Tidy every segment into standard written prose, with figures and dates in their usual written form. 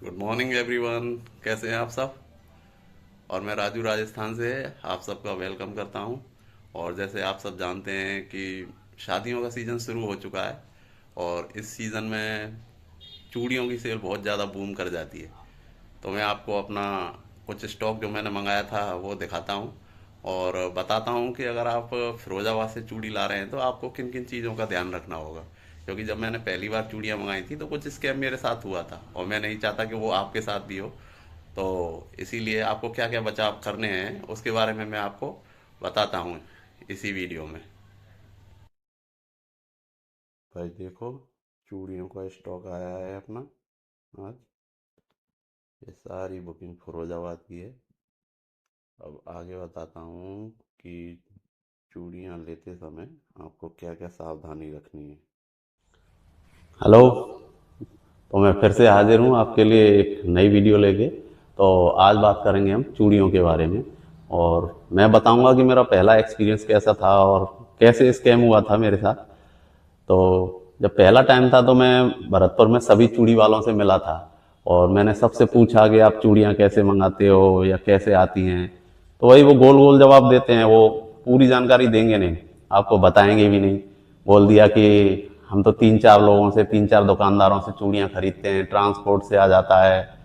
Good morning everyone. कैसे हैं आप सब? और मैं राजू राजस्थान से आप सबका वेलकम करता हूं। और जैसे आप सब जानते हैं कि शादियों का सीज़न शुरू हो चुका है और इस सीज़न में चूड़ियों की सेल बहुत ज़्यादा बूम कर जाती है। तो मैं आपको अपना कुछ स्टॉक जो मैंने मंगाया था वो दिखाता हूँ और बताता हूँ कि अगर आप फिरोजाबाद से चूड़ी ला रहे हैं तो आपको किन किन चीज़ों का ध्यान रखना होगा। क्योंकि जब मैंने पहली बार चूड़ियाँ मंगाई थी तो कुछ स्कैम मेरे साथ हुआ था और मैं नहीं चाहता कि वो आपके साथ भी हो। तो इसीलिए आपको क्या क्या बचाव करने हैं उसके बारे में मैं आपको बताता हूँ इसी वीडियो में। भाई देखो, चूड़ियों का स्टॉक आया है अपना आज। ये सारी बुकिंग फिरोजाबाद की है। अब आगे बताता हूँ कि चूड़ियाँ लेते समय आपको क्या क्या सावधानी रखनी है। हेलो। तो मैं फिर से हाजिर हूँ आपके लिए एक नई वीडियो लेके। तो आज बात करेंगे हम चूड़ियों के बारे में और मैं बताऊंगा कि मेरा पहला एक्सपीरियंस कैसा था और कैसे स्कैम हुआ था मेरे साथ। तो जब पहला टाइम था तो मैं भरतपुर में सभी चूड़ी वालों से मिला था और मैंने सबसे पूछा कि आप चूड़ियाँ कैसे मंगाते हो या कैसे आती हैं। तो वही वो गोल गोल जवाब देते हैं, वो पूरी जानकारी देंगे नहीं, आपको बताएंगे भी नहीं। बोल दिया कि हम तो तीन चार लोगों से, तीन चार दुकानदारों से चूड़ियाँ खरीदते हैं, ट्रांसपोर्ट से आ जाता है।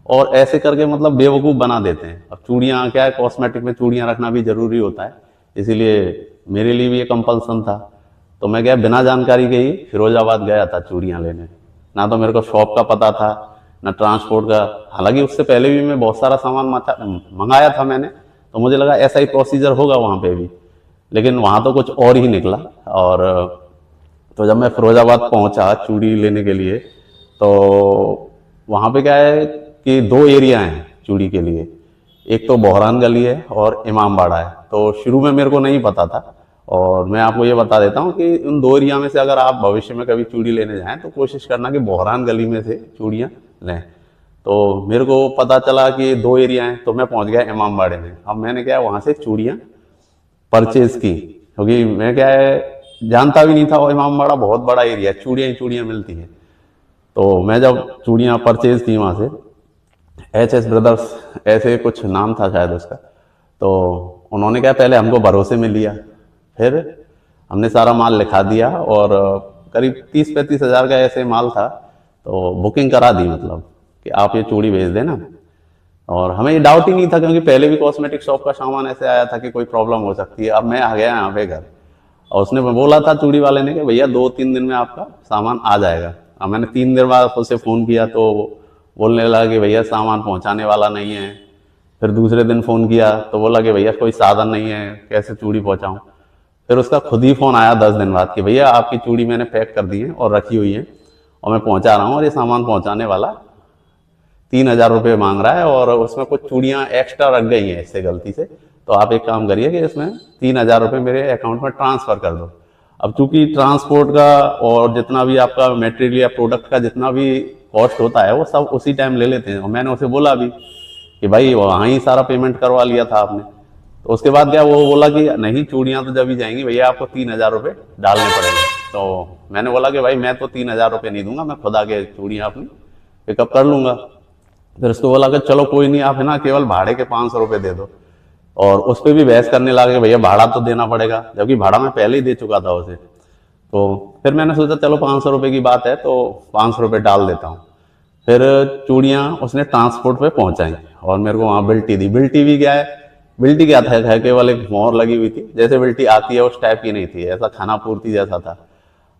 और ऐसे करके मतलब बेवकूफ़ बना देते हैं। अब चूड़ियाँ क्या है, कॉस्मेटिक में चूड़ियाँ रखना भी जरूरी होता है, इसीलिए मेरे लिए भी ये कंपल्सन था। तो मैं गया बिना जानकारी के ही फिरोजाबाद गया था चूड़ियाँ लेने। ना तो मेरे को शॉप का पता था, ना ट्रांसपोर्ट का। हालांकि उससे पहले भी मैं बहुत सारा सामान मंगाया था मैंने, तो मुझे लगा ऐसा ही प्रोसीजर होगा वहाँ पे भी, लेकिन वहाँ तो कुछ और ही निकला। और तो जब मैं फिरोजाबाद पहुंचा चूड़ी लेने के लिए, तो वहाँ पे क्या है कि दो एरिया हैं चूड़ी के लिए। एक तो बोहरान गली है और इमामबाड़ा है। तो शुरू में मेरे को नहीं पता था और मैं आपको ये बता देता हूँ कि उन दो एरिया में से अगर आप भविष्य में कभी चूड़ी लेने जाएं तो कोशिश करना कि बोहरान गली में से चूड़ियाँ लें। तो मेरे को पता चला कि दो एरिया हैं, तो मैं पहुंच गया इमामबाड़े में। अब मैंने क्या वहाँ से चूड़ियाँ परचेज की, क्योंकि मैं क्या है जानता भी नहीं था, और इमामबाड़ा बहुत बड़ा एरिया है, चूड़ियाँ ही चूड़ियाँ मिलती हैं। तो मैं जब चूड़ियाँ परचेज की वहाँ से, एच एस ब्रदर्स ऐसे कुछ नाम था शायद उसका, तो उन्होंने क्या पहले हमको भरोसे में लिया। फिर हमने सारा माल लिखा दिया और करीब 30-35 हज़ार का ऐसे माल था। तो बुकिंग करा दी, मतलब कि आप ये चूड़ी भेज देना। और हमें ये डाउट ही नहीं था, क्योंकि पहले भी कॉस्मेटिक शॉप का सामान ऐसे आया था कि कोई प्रॉब्लम हो सकती है। अब मैं आ गया यहाँ पे घर, और उसने बोला था चूड़ी वाले ने कि भैया 2-3 दिन में आपका सामान आ जाएगा। अब मैंने 3 दिन बाद उसे फ़ोन किया तो बोलने लगा कि भैया सामान पहुंचाने वाला नहीं है। फिर दूसरे दिन फ़ोन किया तो बोला कि भैया कोई साधन नहीं है, कैसे चूड़ी पहुंचाऊं। फिर उसका खुद ही फ़ोन आया 10 दिन बाद कि भैया आपकी चूड़ी मैंने पैक कर दी है और रखी हुई है और मैं पहुंचा रहा हूँ, और ये सामान पहुंचाने वाला 3,000 रुपये मांग रहा है और उसमें कुछ चूड़ियाँ एक्स्ट्रा रख गई हैं इससे गलती से। तो आप एक काम करिए कि इसमें 3,000 रुपये मेरे अकाउंट में ट्रांसफ़र कर दो। अब चूंकि ट्रांसपोर्ट का और जितना भी आपका मटेरियल या प्रोडक्ट का जितना भी कॉस्ट होता है वो सब उसी टाइम ले लेते हैं, और मैंने उसे बोला भी कि भाई वहाँ ही सारा पेमेंट करवा लिया था आपने। तो उसके बाद क्या वो बोला कि नहीं, चूड़ियाँ तो जब ही जाएंगी भैया, आपको 3,000 रुपये डालने पड़ेंगे। तो मैंने बोला कि भाई मैं तो 3,000 रुपये नहीं दूंगा, मैं खुद आके चूड़ियाँ अपनी पिकअप कर लूंगा। फिर उसको बोला कि चलो कोई नहीं, आप है ना केवल भाड़े के 500 रुपये दे दो। और उस पर भी बहस करने लगा कि भैया भाड़ा तो देना पड़ेगा, जबकि भाड़ा मैं पहले ही दे चुका था उसे। तो फिर मैंने सोचा चलो 500 रुपये की बात है तो 500 रुपये डाल देता हूँ। फिर चूड़ियाँ उसने ट्रांसपोर्ट पे पहुंचाई और मेरे को वहाँ बिल्टी दी। बिल्टी भी क्या है, बिल्टी क्या था, केवल एक मोहर लगी हुई थी, जैसे बिल्टी आती है उस टाइप की नहीं थी, ऐसा खाना पूर्ति जैसा था।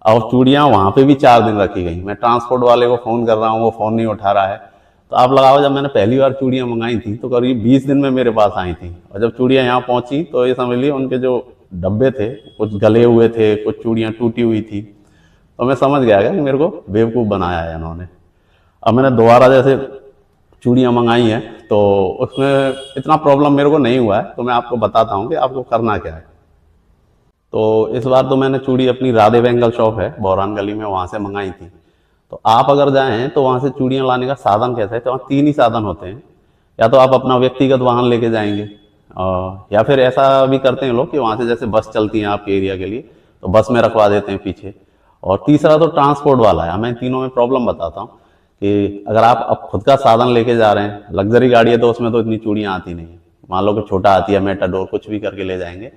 और चूड़ियाँ वहाँ पे भी 4 दिन रखी गई। मैं ट्रांसपोर्ट वाले को फ़ोन कर रहा हूँ, वो फ़ोन नहीं उठा रहा है। तो आप लगाओ, जब मैंने पहली बार चूड़ियाँ मंगाई थी तो करीब 20 दिन में मेरे पास आई थी, और जब चूड़ियाँ यहाँ पहुँची तो ये समझ लीजिए उनके जो डब्बे थे कुछ गले हुए थे, कुछ चूड़ियाँ टूटी हुई थी। तो मैं समझ गया कि मेरे को बेवकूफ़ बनाया है इन्होंने। अब मैंने दोबारा जैसे चूड़ियाँ मंगाई हैं तो उसमें इतना प्रॉब्लम मेरे को नहीं हुआ है, तो मैं आपको बताता हूँ कि आपको करना क्या है। तो इस बार तो मैंने चूड़ी अपनी राधे बेंगल शॉप है बौरान गली में, वहाँ से मंगाई थी। तो आप अगर जाएं तो वहाँ से चूड़ियाँ लाने का साधन कैसा है, तो वहाँ तीन ही साधन होते हैं। या तो आप अपना व्यक्तिगत वाहन लेके जाएंगे, या फिर ऐसा भी करते हैं लोग कि वहाँ से जैसे बस चलती है आपके एरिया के लिए, तो बस में रखवा देते हैं पीछे। और तीसरा तो ट्रांसपोर्ट वाला है। मैं इन तीनों में प्रॉब्लम बताता हूँ। कि अगर आप अब खुद का साधन लेके जा रहे हैं, लग्जरी गाड़ी है तो उसमें तो इतनी चूड़ियाँ आती नहीं है, मान लो कि छोटा आती है मेटाडोर कुछ भी करके ले जाएंगे,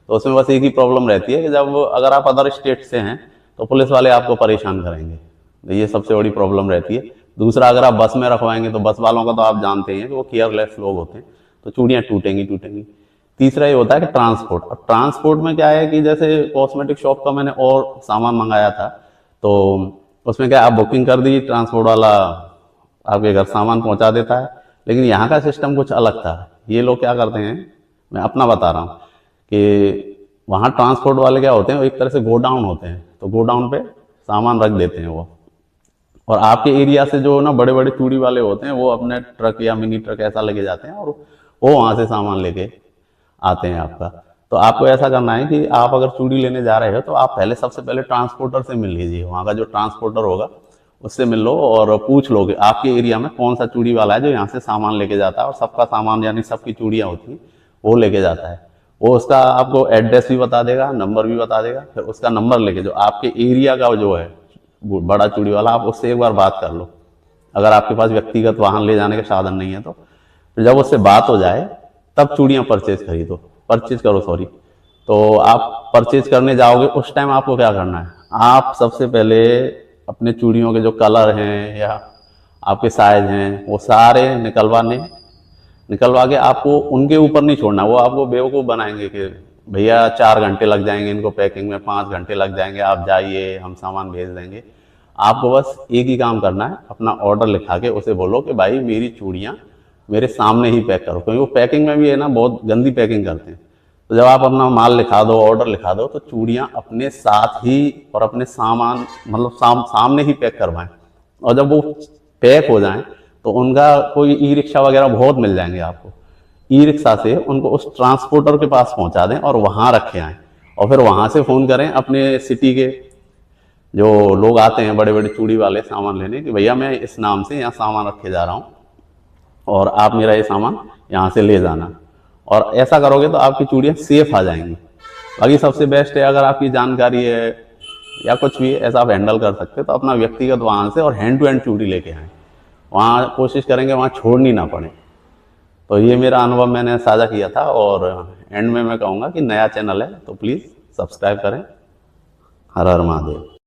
तो उसमें बस एक ही प्रॉब्लम रहती है कि जब अगर आप अदर स्टेट से हैं तो पुलिस वाले आपको परेशान करेंगे, तो ये सबसे बड़ी प्रॉब्लम रहती है। दूसरा, अगर आप बस में रखवाएंगे तो बस वालों का तो आप जानते ही हैं कि वो केयरलेस लोग होते हैं, तो चूड़ियाँ टूटेंगी टूटेंगी। तीसरा ये होता है कि ट्रांसपोर्ट, अब ट्रांसपोर्ट में क्या है कि जैसे कॉस्मेटिक शॉप का मैंने और सामान मंगाया था, तो उसमें क्या आप बुकिंग कर दी, ट्रांसपोर्ट वाला आपके घर सामान पहुंचा देता है। लेकिन यहाँ का सिस्टम कुछ अलग था। ये लोग क्या करते हैं, मैं अपना बता रहा हूँ, कि वहाँ ट्रांसपोर्ट वाले क्या होते हैं, एक तरह से गोडाउन होते हैं, तो गोडाउन पे सामान रख देते हैं वो, और आपके एरिया से जो ना बड़े बड़े चूड़ी वाले होते हैं वो अपने ट्रक या मिनी ट्रक ऐसा लेके जाते हैं और वो वहाँ से सामान लेके आते हैं आपका। तो आपको ऐसा करना है कि आप अगर चूड़ी लेने जा रहे हो तो आप पहले सबसे पहले ट्रांसपोर्टर से मिल लीजिए, वहाँ का जो ट्रांसपोर्टर होगा उससे मिल लो और पूछ लो कि आपके एरिया में कौन सा चूड़ी वाला है जो यहाँ से सामान लेके जाता है, और सबका सामान यानी सबकी चूड़ियाँ होती हैं वो लेके जाता है। वो उसका आपको एड्रेस भी बता देगा, नंबर भी बता देगा, फिर उसका नंबर लेके जो आपके एरिया का जो है वो बड़ा चूड़ी वाला, आप उससे एक बार बात कर लो, अगर आपके पास व्यक्तिगत वाहन ले जाने का साधन नहीं है तो। फिर जब उससे बात हो जाए तब चूड़ियाँ परचेज करो सॉरी। तो आप परचेज करने जाओगे उस टाइम आपको क्या करना है, आप सबसे पहले अपने चूड़ियों के जो कलर हैं या आपके साइज हैं वो सारे निकलवा के आपको उनके ऊपर नहीं छोड़ना। वो आपको बेवकूफ़ बनाएंगे कि भैया 4 घंटे लग जाएंगे इनको पैकिंग में, 5 घंटे लग जाएंगे, आप जाइए हम सामान भेज देंगे। आपको बस एक ही काम करना है, अपना ऑर्डर लिखा के उसे बोलो कि भाई मेरी चूड़ियाँ मेरे सामने ही पैक करो, क्योंकि वो पैकिंग में भी है ना बहुत गंदी पैकिंग करते हैं। तो जब आप अपना माल लिखा दो, ऑर्डर लिखा दो, तो चूड़ियाँ अपने साथ ही और अपने सामान मतलब सामने ही पैक करवाएं, और जब वो पैक हो जाएं तो उनका कोई ई रिक्शा वगैरह बहुत मिल जाएंगे आपको, ई रिक्शा से उनको उस ट्रांसपोर्टर के पास पहुंचा दें और वहां रखे आएं, और फिर वहां से फ़ोन करें अपने सिटी के जो लोग आते हैं बड़े बड़े चूड़ी वाले सामान लेने कि भैया मैं इस नाम से यहाँ सामान रखे जा रहा हूँ और आप मेरा ये सामान यहाँ से ले जाना। और ऐसा करोगे तो आपकी चूड़ियाँ सेफ आ जाएंगी। बाकी सबसे बेस्ट है, अगर आपकी जानकारी है या कुछ भी ऐसा आप हैंडल कर सकते हो तो अपना व्यक्तिगत वाहन से और हैंड टू हैंड चूड़ी लेके आएँ, वहाँ कोशिश करेंगे वहाँ छोड़नी ना पड़े। तो ये मेरा अनुभव मैंने साझा किया था, और एंड में मैं कहूँगा कि नया चैनल है तो प्लीज़ सब्सक्राइब करें। हर हर महादेव।